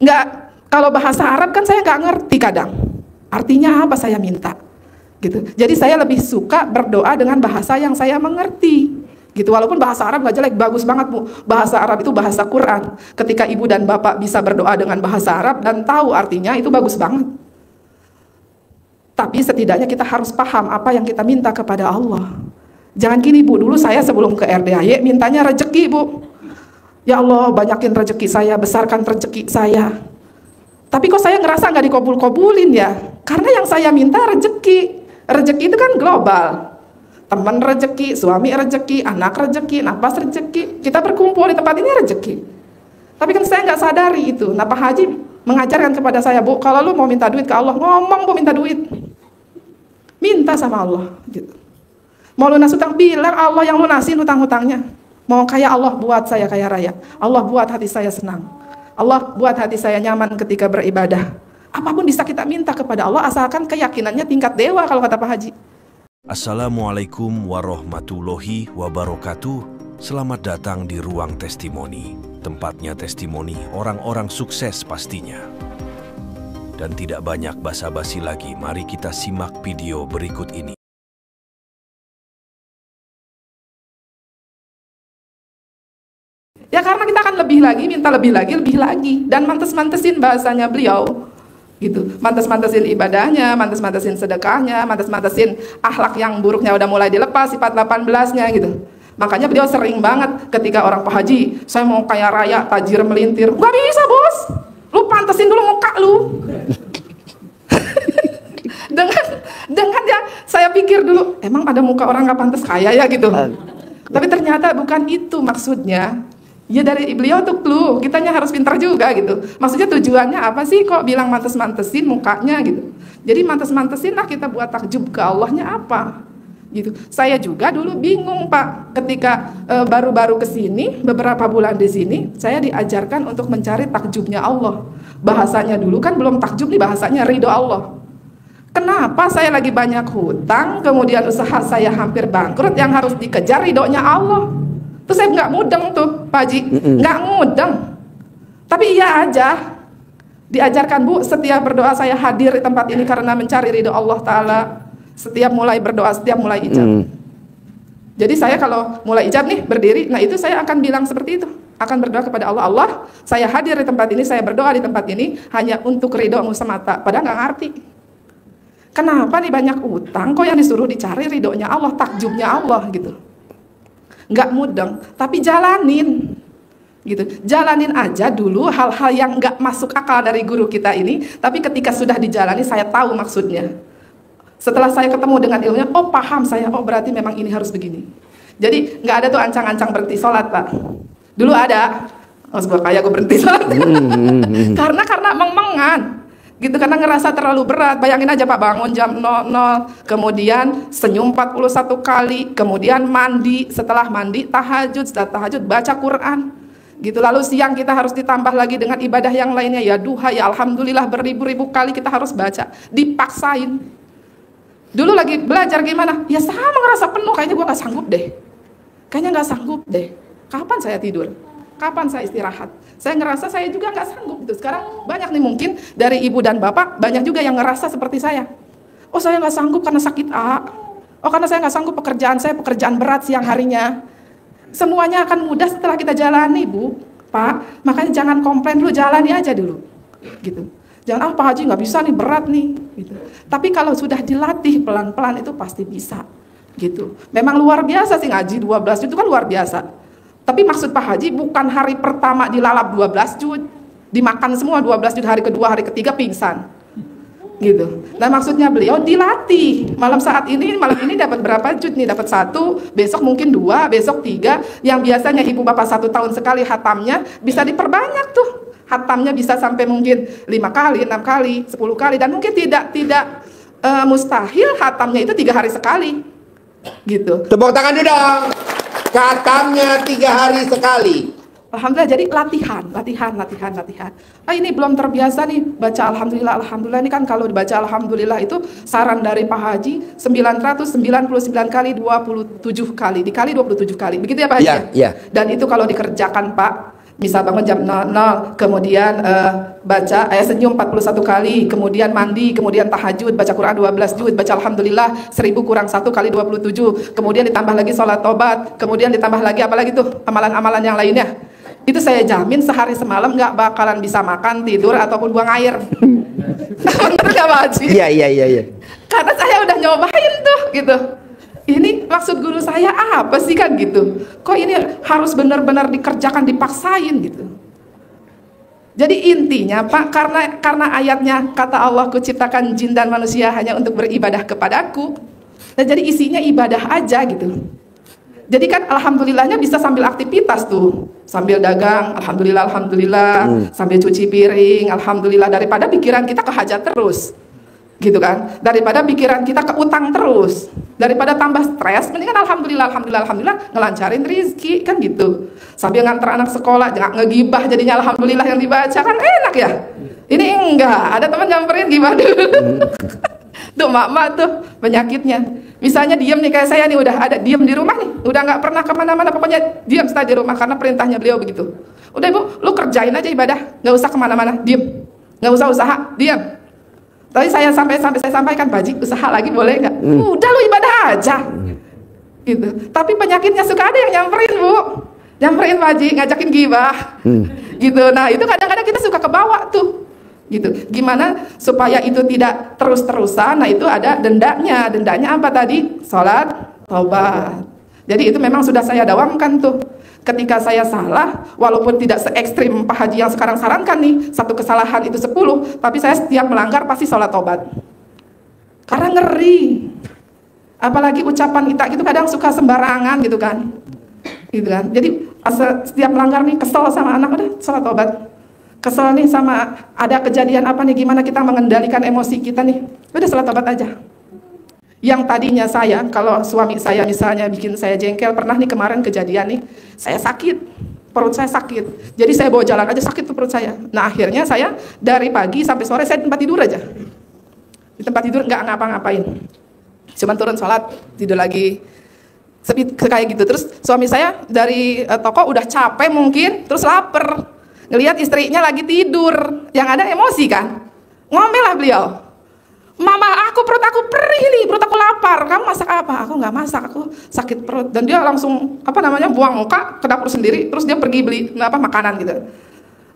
Nggak, kalau bahasa Arab kan saya nggak ngerti kadang. Artinya apa saya minta, gitu. Jadi saya lebih suka berdoa dengan bahasa yang saya mengerti, gitu. Walaupun bahasa Arab nggak jelek, bagus banget Bu. Bahasa Arab itu bahasa Quran. Ketika ibu dan bapak bisa berdoa dengan bahasa Arab dan tahu artinya, itu bagus banget. Tapi setidaknya kita harus paham apa yang kita minta kepada Allah. Jangan gini Bu, dulu saya sebelum ke RDAY mintanya rezeki Bu. Ya Allah, banyakin rezeki saya, besarkan rezeki saya. Tapi kok saya ngerasa nggak dikabul-kabulin ya? Karena yang saya minta rezeki. Rezeki itu kan global. Teman rezeki, suami rezeki, anak rezeki, nafas rezeki. Kita berkumpul di tempat ini rezeki. Tapi kan saya nggak sadari itu. Nah Pak Haji mengajarkan kepada saya, Bu, kalau lu mau minta duit ke Allah, ngomong Bu minta duit. Minta sama Allah. Gitu. Mau lunas hutang, bilang Allah yang lunasin hutang-hutangnya. Mau kaya Allah, buat saya kaya raya. Allah buat hati saya senang. Allah buat hati saya nyaman ketika beribadah. Apapun bisa kita minta kepada Allah asalkan keyakinannya tingkat dewa kalau kata Pak Haji. Assalamualaikum warahmatullahi wabarakatuh. Selamat datang di Ruang Testimoni. Tempatnya testimoni orang-orang sukses pastinya. Dan tidak banyak basa-basi lagi, mari kita simak video berikut ini. Ya karena kita akan lebih lagi, minta lebih lagi. Dan mantes-mantesin bahasanya beliau. Gitu. Mantes-mantesin ibadahnya, mantes-mantesin sedekahnya, mantes-mantesin akhlak yang buruknya udah mulai dilepas, sifat 18-nya gitu. Makanya beliau sering banget ketika orang Pak Haji, saya mau kaya raya, tajir melintir. Gak bisa Bos, lu pantesin dulu muka lu. dengan ya, saya pikir dulu, emang ada muka orang gak pantas kaya ya gitu. Tapi ternyata bukan itu maksudnya. Ya dari beliau tuh clue, kitanya harus pintar juga gitu. Maksudnya tujuannya apa sih kok bilang mantes-mantesin mukanya gitu. Jadi mantes-mantesin lah kita buat takjub ke Allahnya apa gitu. Saya juga dulu bingung Pak, ketika baru-baru kesini, beberapa bulan di sini, saya diajarkan untuk mencari takjubnya Allah. Bahasanya dulu kan belum takjub nih, bahasanya ridho Allah. Kenapa saya lagi banyak hutang, kemudian usaha saya hampir bangkrut, yang harus dikejar ridhonya Allah. Terus saya nggak mudeng tuh Pak Haji, nggak mudeng. Tapi iya aja, diajarkan Bu, setiap berdoa saya hadir di tempat ini karena mencari ridho Allah Ta'ala. Setiap mulai berdoa, setiap mulai ijab. Jadi saya kalau mulai ijab nih, berdiri, nah itu saya akan bilang seperti itu. Akan berdoa kepada Allah, Allah, saya hadir di tempat ini, saya berdoa di tempat ini, hanya untuk ridhomu semata. Padahal nggak ngerti. Kenapa nih banyak utang, kok yang disuruh dicari ridhonya Allah, takjubnya Allah gitu. Nggak mudeng, tapi jalanin gitu. Jalanin aja dulu hal-hal yang nggak masuk akal dari guru kita ini, tapi ketika sudah dijalani saya tahu maksudnya. Setelah saya ketemu dengan ilmunya, oh paham saya, oh berarti memang ini harus begini. Jadi nggak ada tuh ancang-ancang berhenti sholat Pak. Dulu ada, oh gue kayak gue berhenti sholat. karena meng-mengan gitu, karena ngerasa terlalu berat. Bayangin aja Pak, bangun jam 00, kemudian senyum 41 kali, kemudian mandi, setelah mandi tahajud, setelah tahajud baca Quran gitu. Lalu siang kita harus ditambah lagi dengan ibadah yang lainnya, ya duha, ya alhamdulillah, beribu-ribu kali kita harus baca, dipaksain. Dulu lagi belajar gimana? Ya sama, ngerasa penuh, kayaknya gue gak sanggup deh. Kayaknya gak sanggup deh. Kapan saya tidur? Kapan saya istirahat? Saya ngerasa saya juga nggak sanggup gitu. Sekarang banyak nih mungkin dari ibu dan bapak, banyak juga yang ngerasa seperti saya. Oh saya nggak sanggup karena sakit A. Oh karena saya nggak sanggup pekerjaan saya, pekerjaan berat siang harinya. Semuanya akan mudah setelah kita jalani Bu, Pak. Makanya jangan komplain dulu, jalani aja dulu. Gitu. Jangan Pak Haji nggak bisa nih, berat nih. Gitu. Tapi kalau sudah dilatih pelan-pelan itu pasti bisa. Gitu. Memang luar biasa sih ngaji 12 itu kan luar biasa. Tapi maksud Pak Haji bukan hari pertama dilalap 12 juz, dimakan semua 12 juz, hari kedua, hari ketiga pingsan. Gitu. Nah maksudnya beliau dilatih. Malam ini dapat berapa juz nih? Dapat 1, besok mungkin 2, besok 3. Yang biasanya ibu bapak 1 tahun sekali hatamnya bisa diperbanyak tuh. Hatamnya bisa sampai mungkin 5 kali, 6 kali, 10 kali, dan mungkin tidak mustahil hatamnya itu 3 hari sekali. Gitu. Tepuk tangan dulu dong. Katamnya 3 hari sekali. Alhamdulillah, jadi latihan. Ah ini belum terbiasa nih baca alhamdulillah ini kan kalau dibaca alhamdulillah itu saran dari Pak Haji 999 kali 27 kali dikali 27 kali. Begitu ya Pak Haji? Iya. Dan itu kalau dikerjakan Pak, Misal bangun jam 00, kemudian baca senyum 41 kali, kemudian mandi, kemudian tahajud, baca Quran 12 juz, baca Alhamdulillah 1000 kurang 1 kali 27, kemudian ditambah lagi sholat tobat, kemudian ditambah lagi apa lagi tuh amalan-amalan yang lainnya. Itu saya jamin sehari semalam nggak bakalan bisa makan, tidur, ataupun buang air. Bener nggak Pak Haji? Iya. Karena saya udah nyobain tuh gitu. Ini maksud guru saya apa sih kan gitu. Kok ini harus benar-benar dikerjakan, dipaksain gitu. Jadi intinya Pak, karena ayatnya kata Allah, kuciptakan jin dan manusia hanya untuk beribadah kepadaku. Nah, jadi isinya ibadah aja gitu. Jadi kan alhamdulillahnya bisa sambil aktivitas tuh. Sambil dagang, alhamdulillah, sambil cuci piring, alhamdulillah, daripada pikiran kita ke hajat terus. Gitu kan, daripada pikiran kita ke utang terus, daripada tambah stres, mendingan alhamdulillah ngelancarin rizki kan gitu. Sambil nganter anak sekolah, jangan ngegibah, jadinya alhamdulillah yang dibaca kan enak ya. Ini enggak, ada teman nyamperin gibah dulu. Tuh mak-mak tuh penyakitnya. Misalnya diam nih kayak saya nih, udah ada diam di rumah nih, udah nggak pernah kemana-mana, pokoknya diam saja di rumah karena perintahnya beliau begitu. Udah Ibu, lu kerjain aja ibadah, nggak usah kemana-mana, diam, nggak usah usaha, diam. Tapi saya sampai saya sampaikan, Pak Haji, usaha lagi boleh nggak? Udah lu ibadah aja, gitu. Tapi penyakitnya suka ada yang nyamperin Bu, nyamperin Pak Haji, ngajakin gibah, gitu. Nah itu kadang-kadang kita suka kebawa tuh, gitu. Gimana supaya itu tidak terus-terusan? Nah itu ada dendanya. Dendanya apa tadi? Sholat, taubat. Jadi itu memang sudah saya dawamkan tuh. Ketika saya salah, walaupun tidak se-ekstrim Pak Haji yang sekarang sarankan nih, satu kesalahan itu 10, tapi saya setiap melanggar pasti sholat tobat. Karena ngeri. Apalagi ucapan kita itu kadang suka sembarangan gitu kan. Gitu kan. Jadi setiap melanggar nih, kesel sama anak, udah sholat tobat. Kesel nih sama ada kejadian apa nih, gimana kita mengendalikan emosi kita nih, udah sholat tobat aja. Yang tadinya saya, kalau suami saya misalnya bikin saya jengkel, pernah nih kemarin kejadian nih, saya sakit, perut saya sakit, jadi saya bawa jalan aja sakit tuh perut saya. Nah akhirnya saya dari pagi sampai sore saya di tempat tidur aja, di tempat tidur nggak ngapa-ngapain, cuman turun sholat, tidur lagi, kayak gitu. Terus suami saya dari toko udah capek mungkin, terus lapar, ngelihat istrinya lagi tidur, yang ada emosi kan, ngomel lah beliau. Mama, perut aku perih nih, perut aku lapar. Kamu masak apa? Aku nggak masak, aku sakit perut. Dan dia langsung buang muka ke dapur sendiri. Terus dia pergi beli makanan gitu.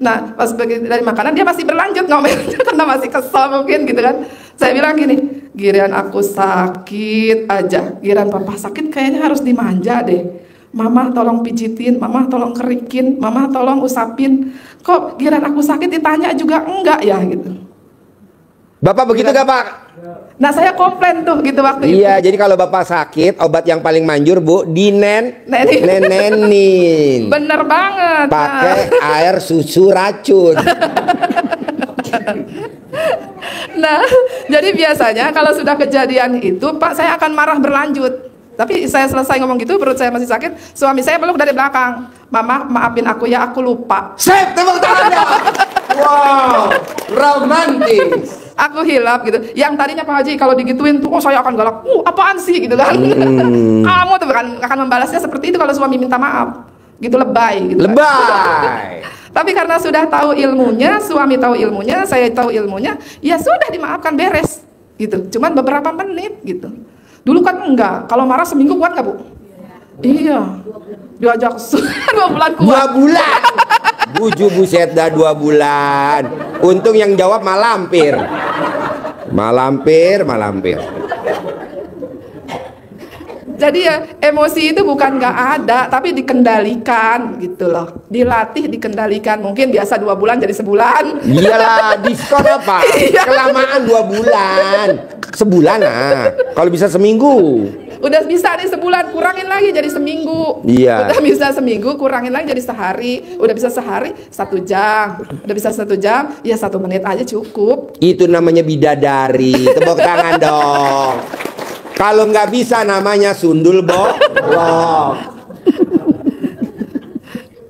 Nah, pas pergi dari makanan dia masih berlanjut ngomel karena masih kesel mungkin gitu kan. Saya bilang gini, giliran aku sakit aja, giliran papa sakit kayaknya harus dimanja deh. Mama tolong pijitin, mama tolong kerikin, mama tolong usapin. Kok giliran aku sakit ditanya juga enggak ya gitu. Bapak begitu gak Pak? Nah saya komplain tuh gitu waktu itu. Iya, jadi kalau Bapak sakit, obat yang paling manjur Bu, nenenin. Bener banget. Pakai air susu racun. Nah, jadi biasanya kalau sudah kejadian itu, Pak, saya akan marah berlanjut. Tapi saya selesai ngomong gitu, perut saya masih sakit, suami saya peluk dari belakang. Mama, maafin aku ya, aku lupa. Sip, tepuk tangannya. Wow, romantis. Aku hilap gitu. Yang tadinya Pak Haji kalau digituin tuh, oh saya akan galak. Apaan sih gitu kan? Kamu tuh akan membalasnya seperti itu kalau suami minta maaf. Gitu lebay gitu. Lebay. Tapi karena sudah tahu ilmunya, suami tahu ilmunya, saya tahu ilmunya, ya sudah dimaafkan, beres gitu. Cuman beberapa menit gitu. Dulu kan enggak. Kalau marah seminggu kuat nggak Bu? Iya. Diajak 2 bulan kuat. 2 bulan. Buju buset dah 2 bulan. Untung yang jawab malampir. Malampir. Jadi ya emosi itu bukan nggak ada, tapi dikendalikan gitu loh. Dilatih, dikendalikan. Mungkin biasa 2 bulan jadi sebulan. Iyalah, diskon apa? Kelamaan 2 bulan. Sebulan kalau bisa seminggu. Udah bisa nih sebulan, kurangin lagi jadi seminggu. Iya. Udah bisa seminggu, kurangin lagi jadi sehari. Udah bisa sehari 1 jam. Udah bisa 1 jam, ya 1 menit aja cukup. Itu namanya bidadari. Tepuk tangan dong. Kalau nggak bisa namanya sundul bolong.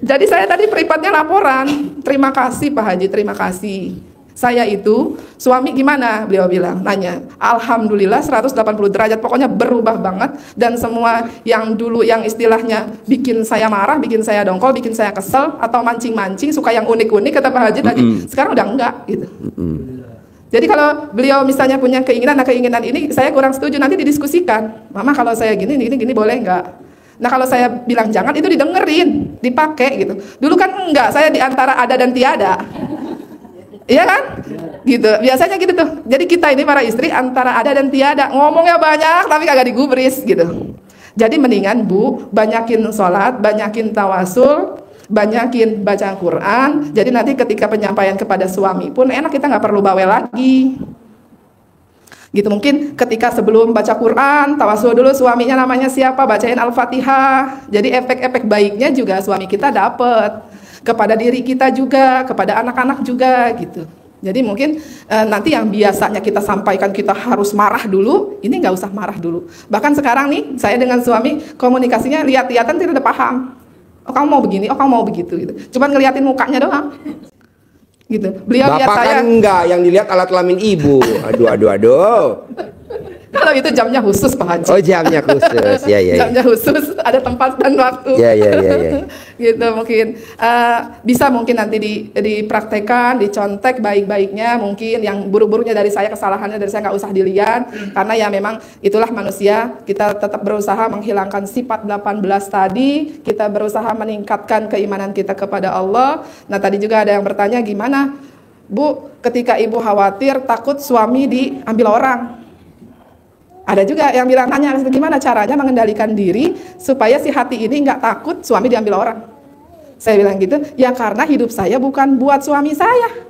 Jadi saya tadi peripatnya laporan. Terima kasih Pak Haji, terima kasih. Saya itu, suami gimana? Beliau bilang, nanya. Alhamdulillah 180 derajat, pokoknya berubah banget. Dan semua yang dulu yang istilahnya bikin saya marah, bikin saya dongkol, bikin saya kesel, atau mancing-mancing, suka yang unik-unik, kata Pak Haji tadi, sekarang udah enggak gitu. Jadi kalau beliau misalnya punya keinginan, nah keinginan ini saya kurang setuju, nanti didiskusikan. Mama kalau saya gini boleh enggak? Nah kalau saya bilang jangan, itu didengerin, dipakai gitu. Dulu kan enggak, saya di antara ada dan tiada. Iya kan? Gitu. Biasanya gitu tuh. Jadi kita ini para istri antara ada dan tiada. Ngomongnya banyak tapi kagak digubris gitu. Jadi mendingan Bu, banyakin sholat, banyakin tawasul, banyakin baca Quran. Jadi nanti ketika penyampaian kepada suami pun enak, kita nggak perlu bawel lagi. Gitu, mungkin ketika sebelum baca Quran, tawasul dulu suaminya namanya siapa, bacain Al-Fatihah. Jadi efek-efek baiknya juga suami kita dapat. Kepada diri kita juga, kepada anak-anak juga gitu. Jadi mungkin nanti yang biasanya kita sampaikan kita harus marah dulu, ini nggak usah marah dulu. Bahkan sekarang nih, saya dengan suami komunikasinya lihat-lihatan tidak ada paham. Oh kamu mau begini, oh kamu mau begitu gitu. Cuman ngeliatin mukanya doang. Gitu. Beliau lihat saya. Bapak kan enggak, yang dilihat alat kelamin ibu. Aduh. Kalau itu jamnya khusus Pak Haji. Oh jamnya khusus, ya. Jamnya khusus, ada tempat dan waktu. Ya. Gitu mungkin bisa mungkin nanti dipraktekkan, dicontek baik-baiknya. Mungkin yang buruk-buruknya dari saya, kesalahannya dari saya nggak usah dilihat. Karena ya memang itulah manusia. Kita tetap berusaha menghilangkan sifat 18 tadi. Kita berusaha meningkatkan keimanan kita kepada Allah. Nah tadi juga ada yang bertanya gimana Bu, ketika ibu khawatir takut suami diambil orang. Ada juga yang bilang tanya gimana caranya mengendalikan diri supaya si hati ini nggak takut suami diambil orang. Saya bilang gitu, ya karena hidup saya bukan buat suami saya.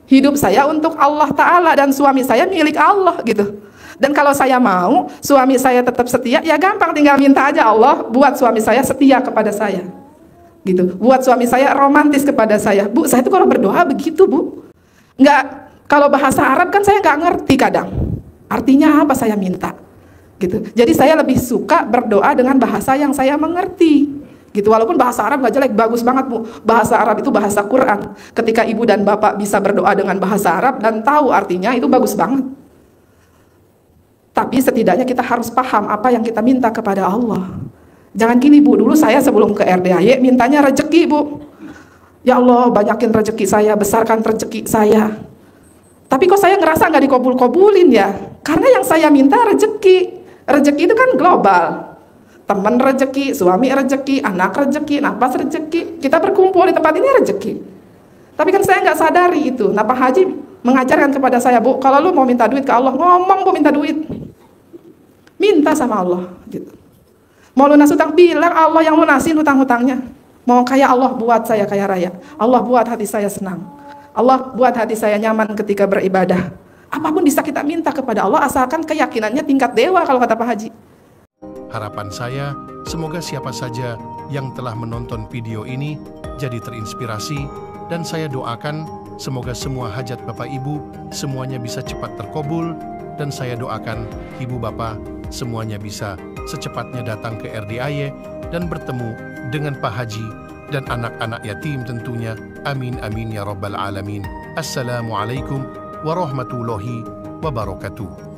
Hidup saya untuk Allah Ta'ala dan suami saya milik Allah gitu. Dan kalau saya mau suami saya tetap setia, ya gampang tinggal minta aja Allah buat suami saya setia kepada saya. Gitu. Buat suami saya romantis kepada saya. Bu, saya tuh kalau berdoa begitu Bu. Nggak, kalau bahasa Arab kan saya nggak ngerti kadang. Artinya apa saya minta gitu. Jadi saya lebih suka berdoa dengan bahasa yang saya mengerti gitu. Walaupun bahasa Arab gak jelek, bagus banget Bu. Bahasa Arab itu bahasa Quran. Ketika ibu dan bapak bisa berdoa dengan bahasa Arab dan tahu artinya, itu bagus banget. Tapi setidaknya kita harus paham apa yang kita minta kepada Allah. Jangan gini Bu, dulu saya sebelum ke RDAY mintanya rezeki Bu. Ya Allah banyakin rezeki saya, besarkan rezeki saya. Tapi kok saya ngerasa nggak dikabul-kabulin ya? Karena yang saya minta rezeki. Rezeki itu kan global. Teman rezeki, suami rezeki, anak rezeki, nafas rezeki. Kita berkumpul di tempat ini rezeki. Tapi kan saya nggak sadari itu. Nah Pak Haji mengajarkan kepada saya, Bu, kalau lu mau minta duit ke Allah, ngomong Bu minta duit. Minta sama Allah. Gitu. Mau lunas hutang, bilang Allah yang lunasin hutang-hutangnya. Mau kaya Allah, buat saya kaya raya. Allah buat hati saya senang. Allah buat hati saya nyaman ketika beribadah. Apapun bisa kita minta kepada Allah asalkan keyakinannya tingkat dewa kalau kata Pak Haji. Harapan saya, semoga siapa saja yang telah menonton video ini jadi terinspirasi dan saya doakan semoga semua hajat Bapak Ibu semuanya bisa cepat terkabul dan saya doakan Ibu Bapak semuanya bisa secepatnya datang ke RDAY dan bertemu dengan Pak Haji dan anak-anak yatim tentunya. Amin amin ya rabbal alamin. Assalamualaikum warahmatullahi wabarakatuh.